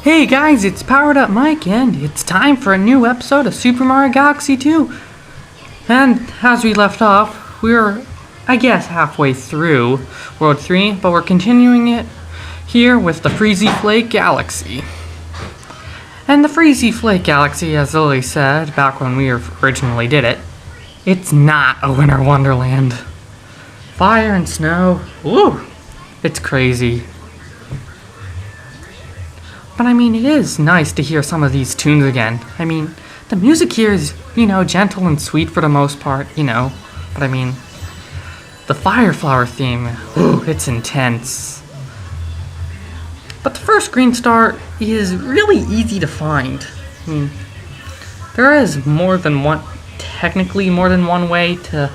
Hey guys, it's Powered Up Mike, and it's time for a new episode of Super Mario Galaxy 2. And as we left off, we're, I guess, halfway through World 3, but we're continuing it here with the Freezy Flake Galaxy. And the Freezy Flake Galaxy, as Lily said back when we originally did it, it's not a winter wonderland. Fire and snow, woo, it's crazy. But I mean, it is nice to hear some of these tunes again. I mean, the music here is, gentle and sweet for the most part, But I mean, the Fire Flower theme, ooh, it's intense. But the first green star is really easy to find. I mean, there is technically more than one way to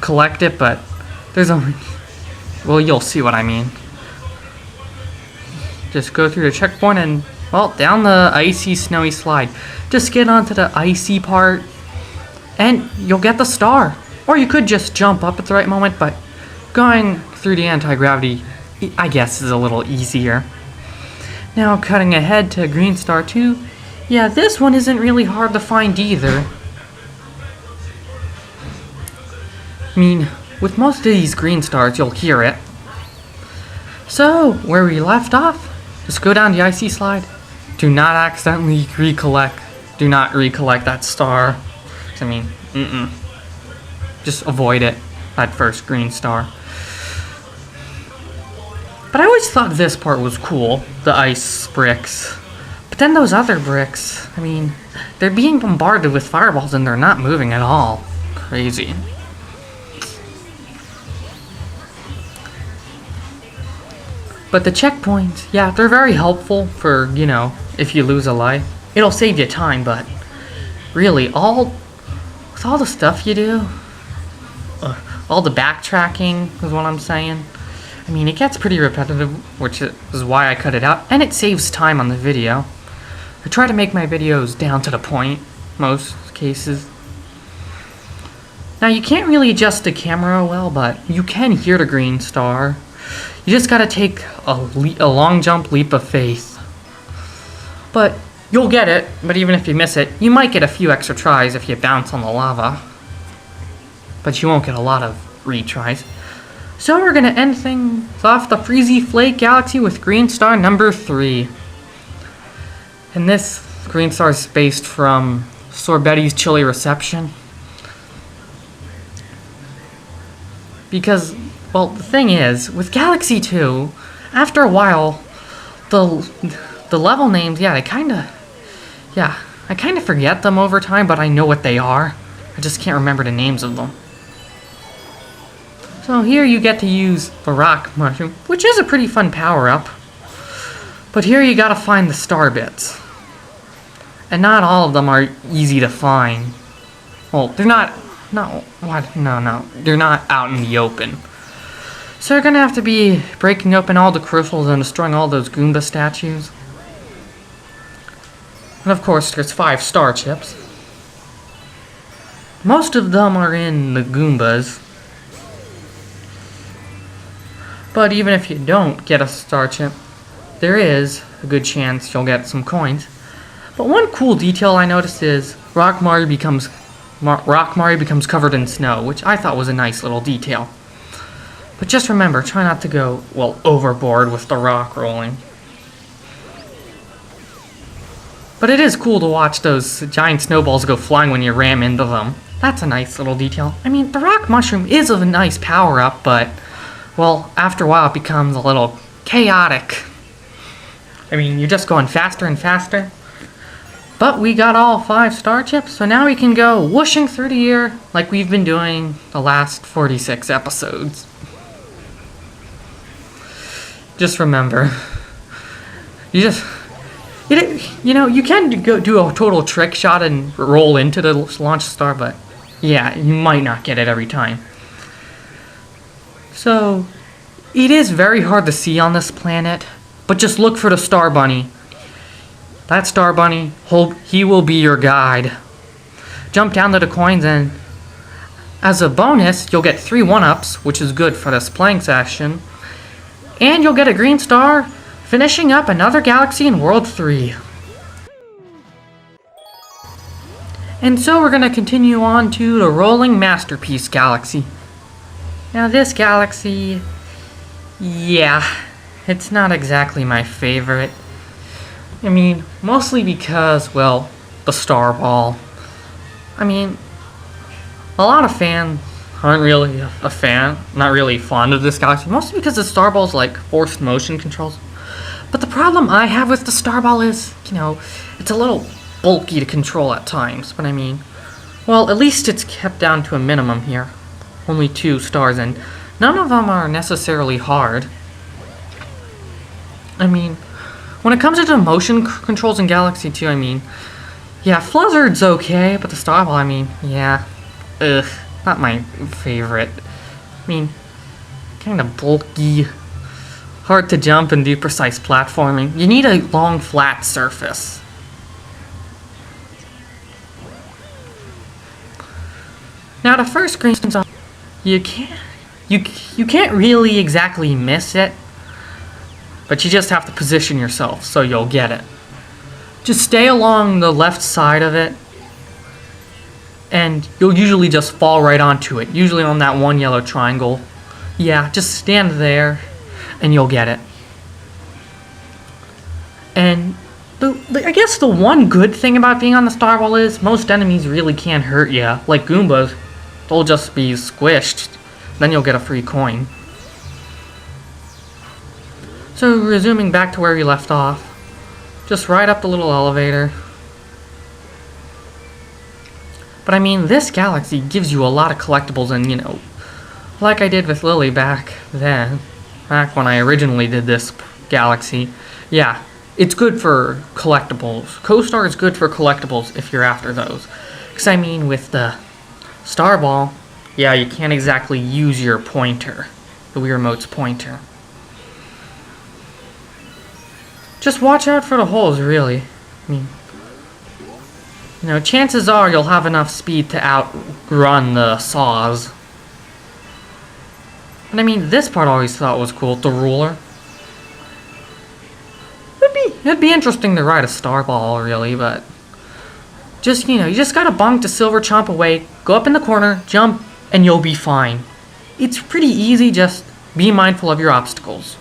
collect it, but there's only, well, you'll see what I mean. Just go through the checkpoint and, well, down the icy, snowy slide. Just get onto the icy part, and you'll get the star. Or you could just jump up at the right moment, but going through the anti-gravity, I guess, is a little easier. Now, cutting ahead to Green Star 2, yeah, this one isn't really hard to find either. I mean, with most of these green stars, you'll hear it. So, where we left off, just go down the icy slide. Do not accidentally recollect that star. I mean, just avoid it, that first green star. But I always thought this part was cool, the ice bricks. But then those other bricks, I mean, they're being bombarded with fireballs and they're not moving at all. Crazy. But the checkpoints, yeah, they're very helpful for, if you lose a life. It'll save you time, but really, with all the stuff you do, all the backtracking is what I'm saying. I mean, it gets pretty repetitive, which is why I cut it out, and it saves time on the video. I try to make my videos down to the point, most cases. Now, you can't really adjust the camera well, but you can hear the green star. You just gotta take a long jump leap of faith. But you'll get it, but even if you miss it, you might get a few extra tries if you bounce on the lava. But you won't get a lot of retries. So we're gonna end things off the Freezy Flake Galaxy with green star number 3. And this green star is based from Sorbetti's Chili Reception. Because, well, the thing is, with Galaxy 2, after a while, the level names, I kind of forget them over time, but I know what they are. I just can't remember the names of them. So here you get to use the rock mushroom, which is a pretty fun power-up. But here you gotta find the star bits. And not all of them are easy to find. Well, they're not they're not out in the open. So you're gonna have to be breaking open all the crystals and destroying all those Goomba statues. And of course, there's 5 star chips. Most of them are in the Goombas. But even if you don't get a star chip, there is a good chance you'll get some coins. But one cool detail I noticed is Rock Mario becomes covered in snow, which I thought was a nice little detail. But just remember, try not to go, overboard with the rock rolling. But it is cool to watch those giant snowballs go flying when you ram into them. That's a nice little detail. I mean, the rock mushroom is a nice power-up, but, well, after a while it becomes a little chaotic. I mean, you're just going faster and faster. But we got all 5 star chips, so now we can go whooshing through the air like we've been doing the last 46 episodes. Just remember, you can go do a total trick shot and roll into the launch star, but yeah, you might not get it every time. So, it is very hard to see on this planet, but just look for the Star Bunny. That Star Bunny, he will be your guide. Jump down to the coins, and as a bonus, you'll get 3 1-ups, which is good for this playing session. And you'll get a green star finishing up another galaxy in World 3. And so we're going to continue on to the Rolling Masterpiece Galaxy. Now this galaxy, yeah, it's not exactly my favorite. I mean, mostly because, well, the star ball. I mean, a lot of fans aren't really not really fond of this galaxy, mostly because the star ball's like forced motion controls. But the problem I have with the star ball is, you know, it's a little bulky to control at times. But I mean, well, at least it's kept down to a minimum here. Only 2 stars, and none of them are necessarily hard. I mean, when it comes to the motion controls in Galaxy 2, I mean, yeah, Fluzzard's okay, but the star ball, I mean, yeah, not my favorite. I mean, kind of bulky, hard to jump and do precise platforming. You need a long, flat surface. Now, the first screen, you can't really exactly miss it, but you just have to position yourself so you'll get it. Just stay along the left side of it, and you'll usually just fall right onto it, usually on that one yellow triangle. Yeah, just stand there, and you'll get it. And I guess the one good thing about being on the star ball is most enemies really can't hurt you. Like Goombas, they'll just be squished. Then you'll get a free coin. So resuming back to where we left off, just ride up the little elevator. But I mean, this galaxy gives you a lot of collectibles, and you know, like I did with Lily back when I originally did this galaxy, yeah, it's good for collectibles. Co-Star is good for collectibles if you're after those. Because I mean, with the Star Ball, yeah, you can't exactly use your pointer, the Wii Remote's pointer. Just watch out for the holes, really. I mean, you know, chances are you'll have enough speed to outrun the saws. But I mean, this part I always thought was cool, the ruler. It'd be interesting to ride a star ball, really, but just, you know, you just gotta bonk the silver chomp away, go up in the corner, jump, and you'll be fine. It's pretty easy, just be mindful of your obstacles.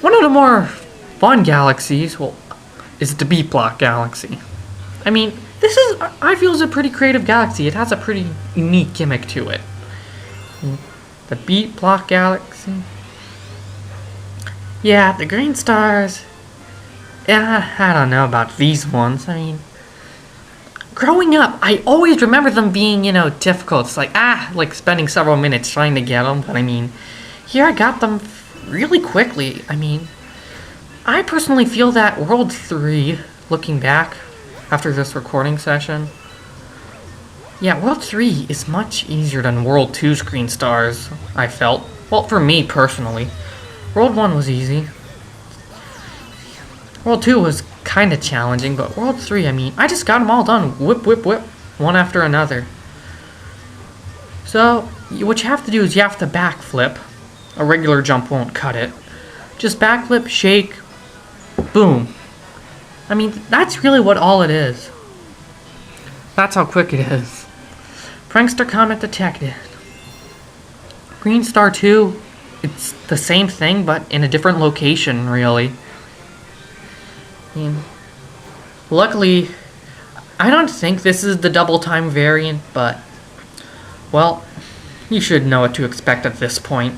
One of the more fun galaxies, well, is the Beat Block Galaxy. I mean, I feel is a pretty creative galaxy. It has a pretty unique gimmick to it. The Beat Block Galaxy. Yeah, the green stars. Yeah, I don't know about these ones. I mean, growing up, I always remember them being, you know, difficult. It's like spending several minutes trying to get them. But I mean, here I got them really quickly. I mean, I personally feel that World 3, looking back after this recording session, yeah, World 3 is much easier than World 2's green stars, I felt. Well, for me personally. World 1 was easy. World 2 was kind of challenging, but World 3, I mean, I just got them all done. Whip, whip, whip. One after another. So, what you have to do is you have to backflip. A regular jump won't cut it. Just backflip, shake, boom. I mean, that's really what all it is. That's how quick it is. Prankster comment detected. Green Star 2, it's the same thing, but in a different location, really. I mean, luckily, I don't think this is the double time variant, but, well, you should know what to expect at this point.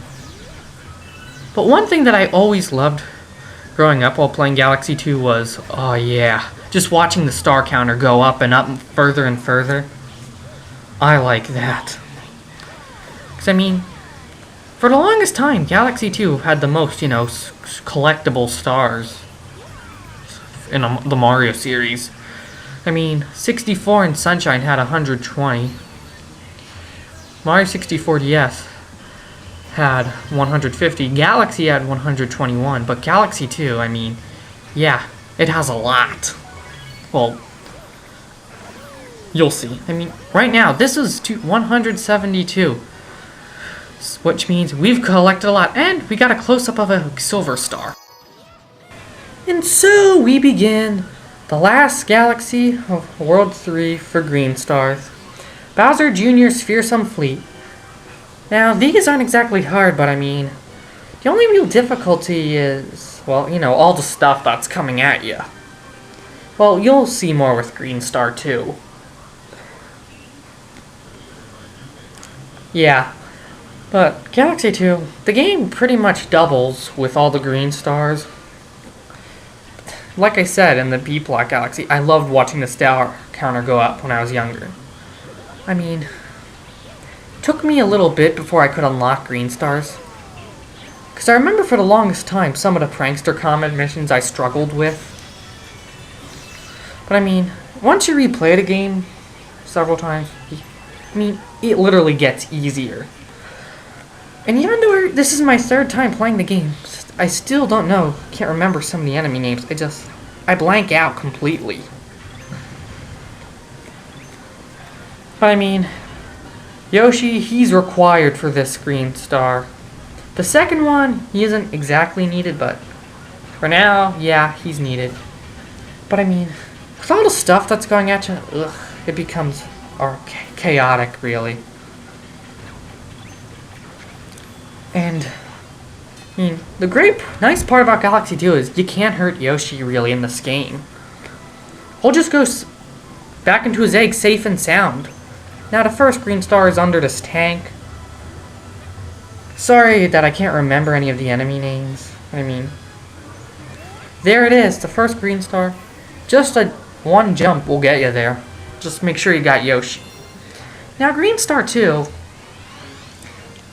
But one thing that I always loved growing up while playing Galaxy 2 was, oh yeah, just watching the star counter go up and up further and further. I like that. Because, I mean, for the longest time, Galaxy 2 had the most, you know, collectible stars in the Mario series. I mean, 64 and Sunshine had 120. Mario 64 DS had 150. Galaxy had 121, but Galaxy 2, I mean, yeah, it has a lot. Well, you'll see. I mean, right now, this is 172. which means we've collected a lot, and we got a close-up of a silver star. And so we begin the last galaxy of World 3 for green stars. Bowser Jr.'s Fearsome Fleet. Now, these aren't exactly hard, but I mean, the only real difficulty is, well, you know, all the stuff that's coming at you. Well, you'll see more with Green Star 2. Yeah, but Galaxy 2, the game pretty much doubles with all the green stars. Like I said in the B-Block Galaxy, I loved watching the star counter go up when I was younger. I mean, it took me a little bit before I could unlock green stars. Because I remember for the longest time some of the prankster comment missions I struggled with. But I mean, once you replay the game several times, I mean, it literally gets easier. And even though this is my third time playing the game, I still don't know, can't remember some of the enemy names. I blank out completely. But I mean, Yoshi, he's required for this green star. The second one, he isn't exactly needed, but for now, yeah, he's needed. But I mean, with all the stuff that's going at you, it becomes chaotic, really. And I mean, the nice part about Galaxy 2 is you can't hurt Yoshi really in this game. He'll just go back into his egg safe and sound. Now the first green star is under this tank. Sorry that I can't remember any of the enemy names. I mean, there it is, the first green star. Just one jump will get you there. Just make sure you got Yoshi. Now Green Star 2,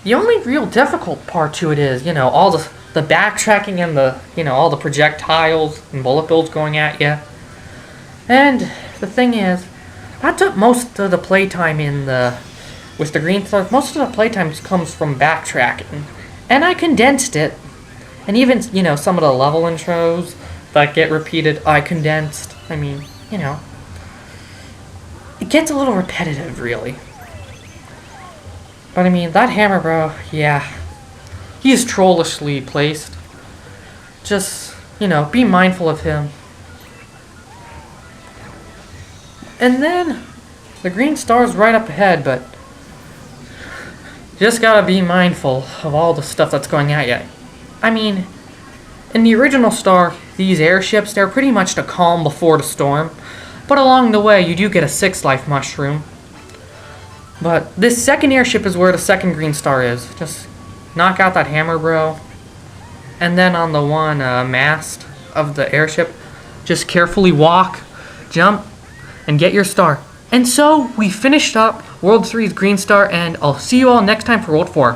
the only real difficult part to it is, you know, all the backtracking and all the projectiles and bullet bills going at you. And the thing is, that took most of the playtime with the Green Star. Most of the playtime comes from backtracking. And I condensed it. And even, you know, some of the level intros that get repeated, I condensed. I mean, you know, it gets a little repetitive, really. But I mean, that hammer bro, yeah, he's trollishly placed. Just, you know, be mindful of him. And then, the green star's right up ahead, but just gotta be mindful of all the stuff that's going at you. I mean, in the original star, these airships, they're pretty much the calm before the storm. But along the way, you do get a 6-life mushroom. But this second airship is where the second green star is. Just knock out that hammer, bro. And then on the one mast of the airship, just carefully walk, jump, and get your star. And so, we finished up World 3's Green Star, and I'll see you all next time for World 4.